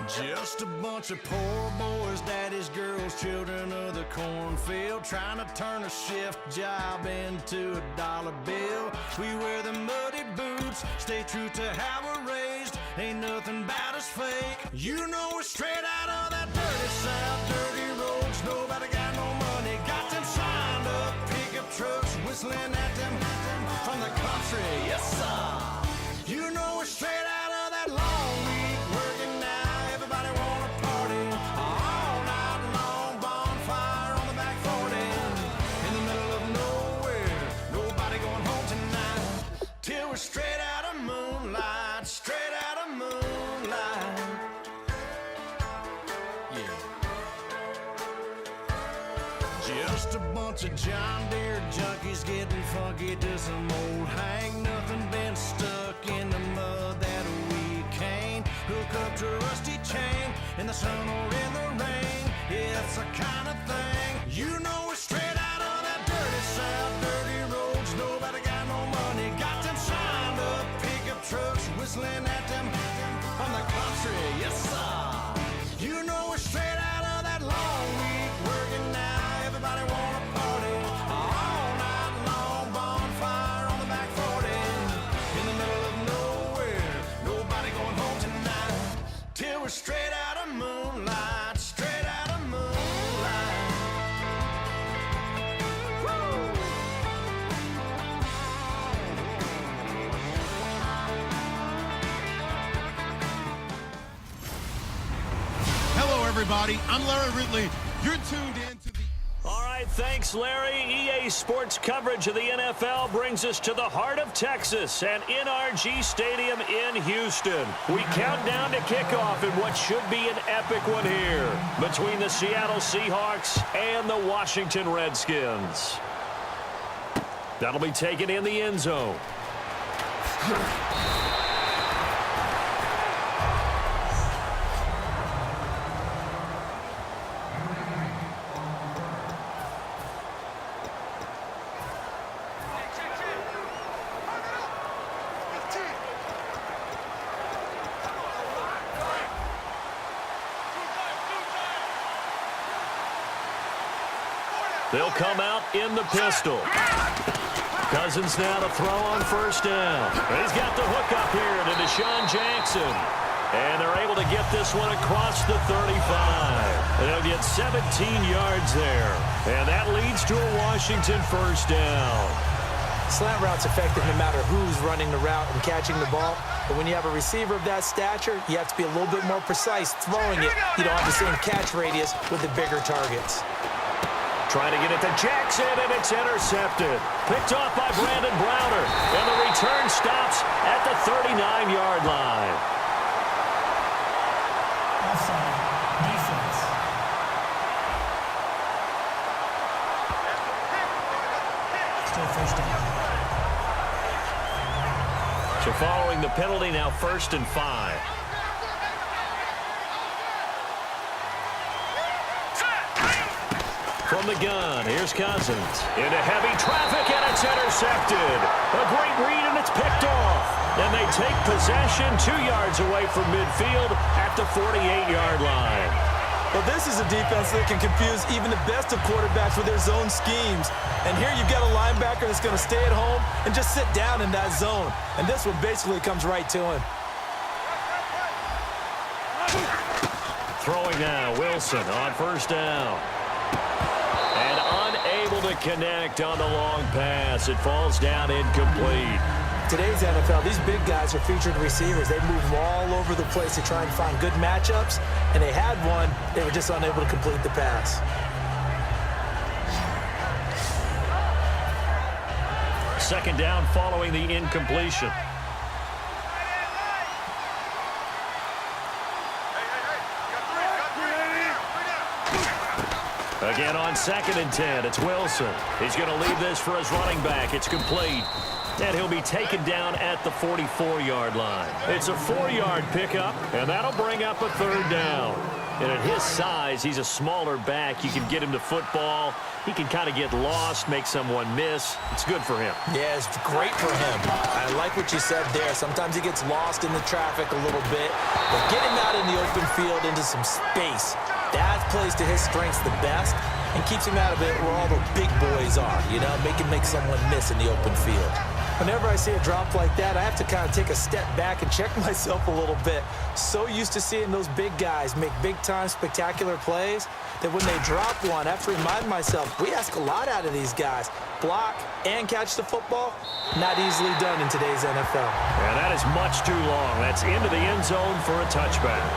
Just a bunch of poor boys, daddies, girls, children of the cornfield, trying to turn a shift job into a dollar bill. We wear the muddy boots, stay true to how we're raised. Ain't nothing about us fake. You know we're straight out of that dirty south, dirty roads. Nobody got no money, got them signed up pickup trucks, whistling at them from the country. Yes, sir. You know we're straight out of that long week working now. Everybody wanna party all night long, bonfire on the back 40 in the middle of nowhere. Nobody going home tonight till we're straight out of moonlight, straight out of moonlight. Yeah. Just a bunch of John Deere junkies getting funky to some old hang. Nothing been stuck in the mud that we can't hook up to a rusty chain in the sun or in the rain. Yeah, it's the kind of thing. You know we're straight out of that dirty south, dirty roads. Nobody got no money, got them signed up pickup trucks, whistling at them from the country. Yes, sir. You know we're straight out of that long week working now. Everybody wanna party all night long, bonfire on the back 40 in the middle of nowhere. Nobody going home tonight till we're straight out of moonlight, straight out of moonlight. Woo! Hello, everybody. I'm Larry Ridley. You're tuned in to the... All right, thanks, Larry. EA Sports coverage of the NFL brings us to the heart of Texas and NRG Stadium in Houston. We count down to kickoff in what should be an epic one here between the Seattle Seahawks and the Washington Redskins. That'll be taken in the end zone. They'll come out in the pistol. Cousins now to throw on first down. He's got the hook up here to Deshaun Jackson. And they're able to get this one across the 35. They'll get 17 yards there. And that leads to a Washington first down. Slant route's effective no matter who's running the route and catching the ball. But when you have a receiver of that stature, you have to be a little bit more precise throwing it. You don't have the same catch radius with the bigger targets. Trying to get it to Jackson, and it's intercepted. Picked off by Brandon Browner. And the return stops at the 39-yard line. Offside. Defense. Still first down. So following the penalty, now 1st and 5. From the gun, here's Cousins. Into heavy traffic, and it's intercepted. A great read, and it's picked off. And they take possession 2 yards away from midfield at the 48-yard line. Well, this is a defense that can confuse even the best of quarterbacks with their zone schemes. And here you've got a linebacker that's going to stay at home and just sit down in that zone. And this one basically comes right to him. Throwing now, Wilson on first down. And unable to connect on the long pass. It falls down incomplete. Today's NFL, these big guys are featured receivers. They move all over the place to try and find good matchups, and they had one. They were just unable to complete the pass. Second down following the incompletion. Again on 2nd and 10, it's Wilson. He's going to leave this for his running back. It's complete. And he'll be taken down at the 44-yard line. It's a 4-yard pickup, and that'll bring up a 3rd down. And at his size, he's a smaller back. You can get him to football. He can kind of get lost, make someone miss. It's good for him. Yeah, it's great for him. I like what you said there. Sometimes he gets lost in the traffic a little bit. But get him out in in the open field into some space. That plays to his strengths the best and keeps him out of it where all the big boys are, you know, make someone miss in the open field. Whenever I see a drop like that, I have to kind of take a step back and check myself a little bit. So used to seeing those big guys make big-time spectacular plays that when they drop one, I have to remind myself, we ask a lot out of these guys. Block and catch the football, not easily done in today's NFL. And that is much too long. That's into the end zone for a touchback.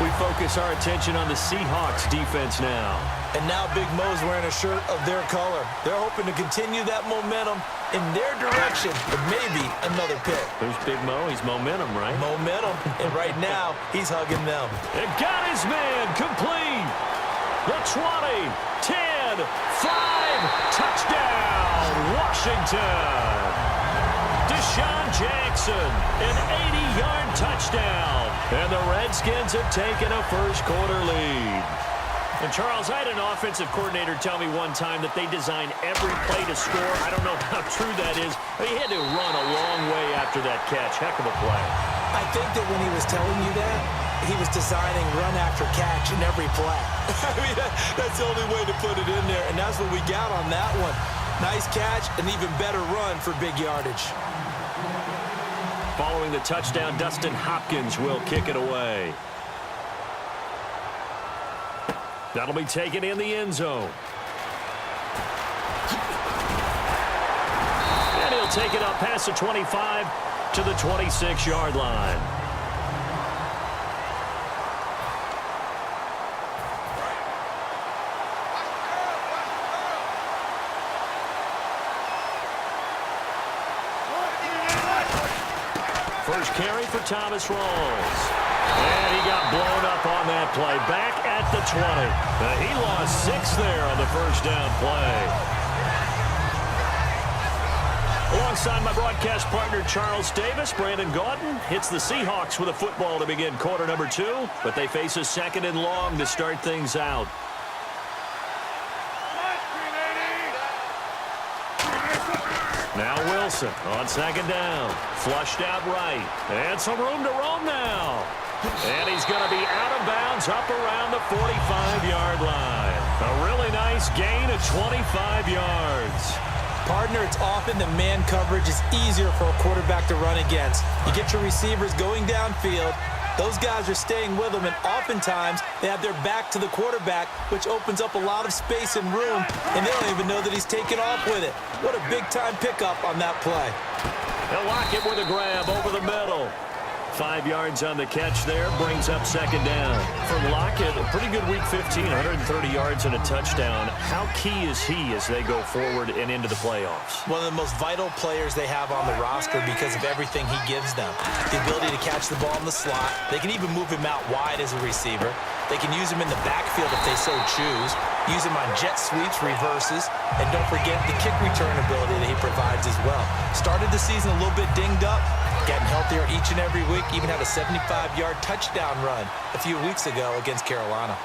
We focus our attention on the Seahawks defense now. And now Big Mo's wearing a shirt of their color. They're hoping to continue that momentum in their direction, but maybe another pick. Who's Big Mo? He's momentum, right? Momentum, and right now, he's hugging them. And got his man complete. The 20, 10, 5, touchdown, Washington. Deshaun Jackson, an 80-yard touchdown. And the Redskins have taken a first-quarter lead. And, Charles, I had an offensive coordinator tell me one time that they design every play to score. I don't know how true that is, but he had to run a long way after that catch. Heck of a play. I think that when he was telling you that, he was designing run after catch in every play. I mean, that's the only way to put it in there, and that's what we got on that one. Nice catch, an even better run for big yardage. Following the touchdown, Dustin Hopkins will kick it away. That'll be taken in the end zone. And he'll take it up past the 25 to the 26-yard line. First carry for Thomas Rawls. And he got blown up on that play. Back at the 20. He lost 6 there on the first down play. Alongside my broadcast partner, Charles Davis, Brandon Gaudin hits the Seahawks with a football to begin quarter number 2. But they face a second and long to start things out. Now Wilson on second down. Flushed out right. And some room to roam now. And he's going to be out of bounds up around the 45-yard line. A really nice gain of 25 yards. Partner, it's often the man coverage is easier for a quarterback to run against. You get your receivers going downfield. Those guys are staying with them, and oftentimes they have their back to the quarterback, which opens up a lot of space and room, and they don't even know that he's taken off with it. What a big-time pickup on that play. They'll lock it with a grab over the middle. 5 yards on the catch there, brings up second down. For Lockett, a pretty good week 15, 130 yards and a touchdown. How key is he as they go forward and into the playoffs? One of the most vital players they have on the roster because of everything he gives them. The ability to catch the ball in the slot. They can even move him out wide as a receiver. They can use him in the backfield if they so choose. Use him on jet sweeps, reverses, and don't forget the kick return ability that he provides as well. Started the season a little bit dinged up. Getting healthier each and every week. Even had a 75-yard touchdown run a few weeks ago against Carolina.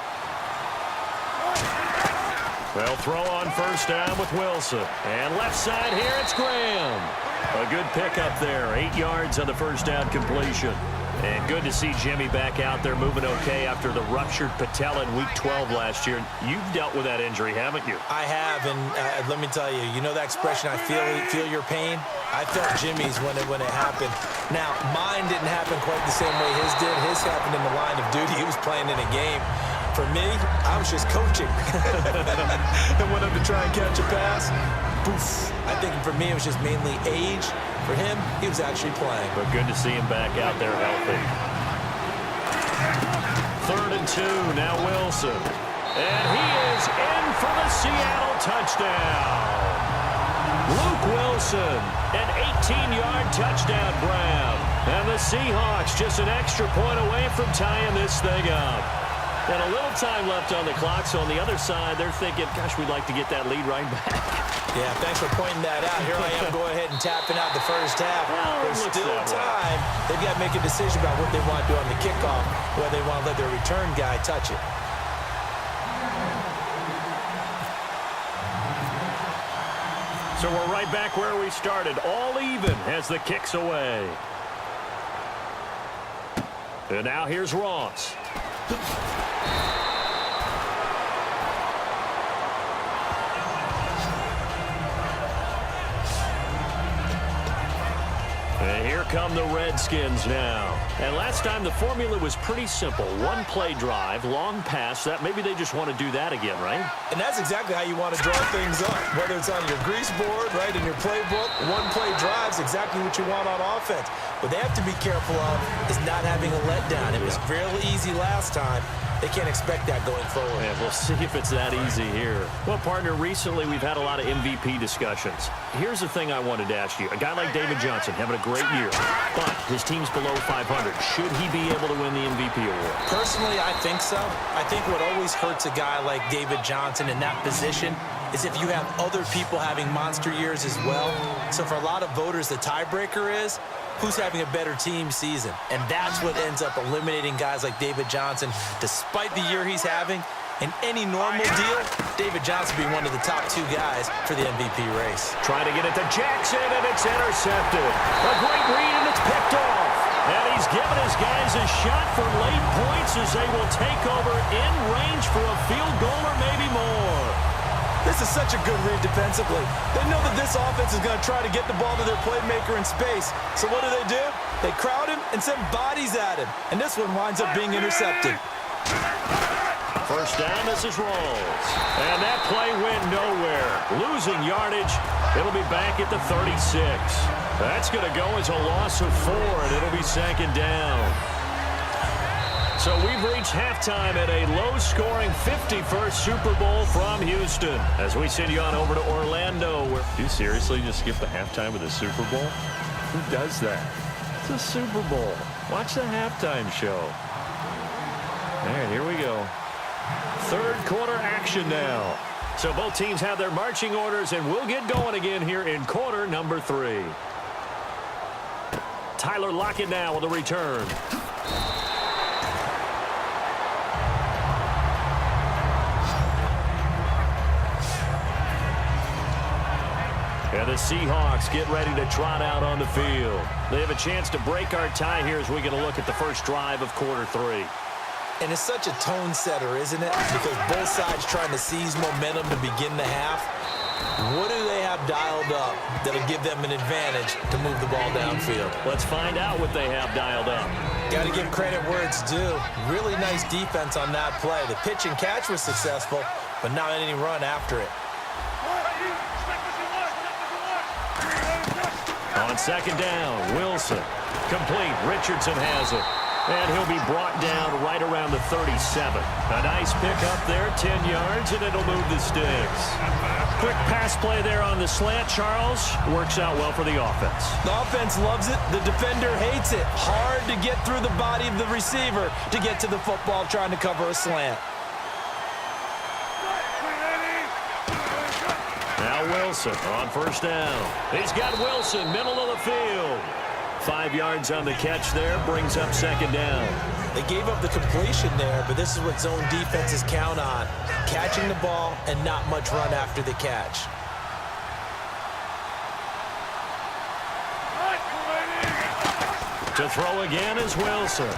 They'll throw on first down with Wilson. And left side here, it's Graham. A good pickup there. 8 yards on the first down completion. And good to see Jimmy back out there moving okay after the ruptured patella in Week 12 last year. You've dealt with that injury, haven't you? I have, and let me tell you, you know that expression, I feel your pain? I felt Jimmy's when it happened. Now, mine didn't happen quite the same way his did. His happened in the line of duty. He was playing in a game. For me, I was just coaching. And went up to try and catch a pass. Poof. I think for me, it was just mainly age. For him, he was actually playing. But good to see him back out there healthy. 3rd and 2, now Wilson. And he is in for the Seattle touchdown. Luke Wilson, an 18-yard touchdown grab. And the Seahawks just an extra point away from tying this thing up. And a little time left on the clock, so on the other side, they're thinking, gosh, we'd like to get that lead right back. Yeah, thanks for pointing that out. Here I am going ahead and tapping out the first half. Well, There's still time. They've got to make a decision about what they want to do on the kickoff, whether they want to let their return guy touch it. So we're right back where we started, all even as the kick's away. And now here's Ross. And here come the Redskins now. And last time the formula was pretty simple. One play drive, long pass. That maybe they just want to do that again, right? And that's exactly how you want to draw things up. Whether it's on your grease board, right, in your playbook, one play drive is exactly what you want on offense. What they have to be careful of is not having a letdown. It was fairly easy last time. They can't expect that going forward. And we'll see if it's that easy here. Well, partner, recently we've had a lot of MVP discussions. Here's the thing I wanted to ask you. A guy like David Johnson having a great year, but his team's below 500. Should he be able to win the MVP award? Personally, I think so. I think what always hurts a guy like David Johnson in that position is if you have other people having monster years as well. So for a lot of voters, the tiebreaker is who's having a better team season. And that's what ends up eliminating guys like David Johnson, despite the year he's having. In any normal deal, David Johnson would be one of the top two guys for the MVP race. Trying to get it to Jackson, and it's intercepted. A great read, and it's picked off. And he's given his guys a shot for late points as they will take over in range for a field goal or maybe more. This is such a good read defensively. They know that this offense is going to try to get the ball to their playmaker in space. So what do? They crowd him and send bodies at him. And this one winds up being intercepted. First down, this is Rolls. And that play went nowhere. Losing yardage. It'll be back at the 36. That's going to go as a loss of 4, and it'll be second down. So we've reached halftime at a low-scoring 51st Super Bowl from Houston. As we send you on over to Orlando. Do you seriously just skip the halftime of the Super Bowl? Who does that? It's a Super Bowl. Watch the halftime show. All right, here we go. Third quarter action now. So both teams have their marching orders, and we'll get going again here in quarter number 3. Tyler Lockett now with a return. And the Seahawks get ready to trot out on the field. They have a chance to break our tie here as we get a look at the first drive of quarter 3. And it's such a tone setter, isn't it? Because both sides trying to seize momentum to begin the half. What do they have dialed up that'll give them an advantage to move the ball downfield? Let's find out what they have dialed up. Got to give credit where it's due. Really nice defense on that play. The pitch and catch was successful, but not any run after it. On second down, Wilson. Complete. Richardson has it. And he'll be brought down right around the 37. A nice pickup there, 10 yards, and it'll move the sticks. Quick pass play there on the slant, Charles. Works out well for the offense. The offense loves it. The defender hates it. Hard to get through the body of the receiver to get to the football trying to cover a slant. Now Wilson on first down. He's got Wilson, middle of the field. 5 yards on the catch there, brings up second down. They gave up the completion there, but this is what zone defenses count on. Catching the ball and not much run after the catch. To throw again is Wilson.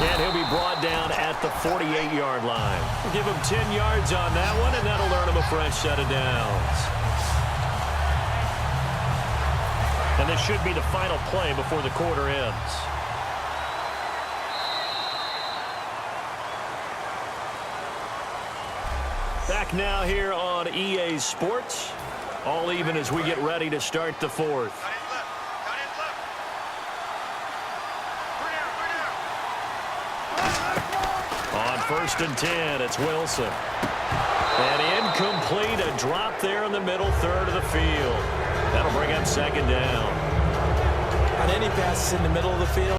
And he'll be brought down at the 48-yard line. We'll give him 10 yards on that one, and that'll earn him a fresh set of downs. And this should be the final play before the quarter ends. Back now here on EA Sports. All even as we get ready to start the fourth. On first and 10, it's Wilson. And incomplete, a drop there in the middle third of the field. That'll bring up second down. On any passes in the middle of the field,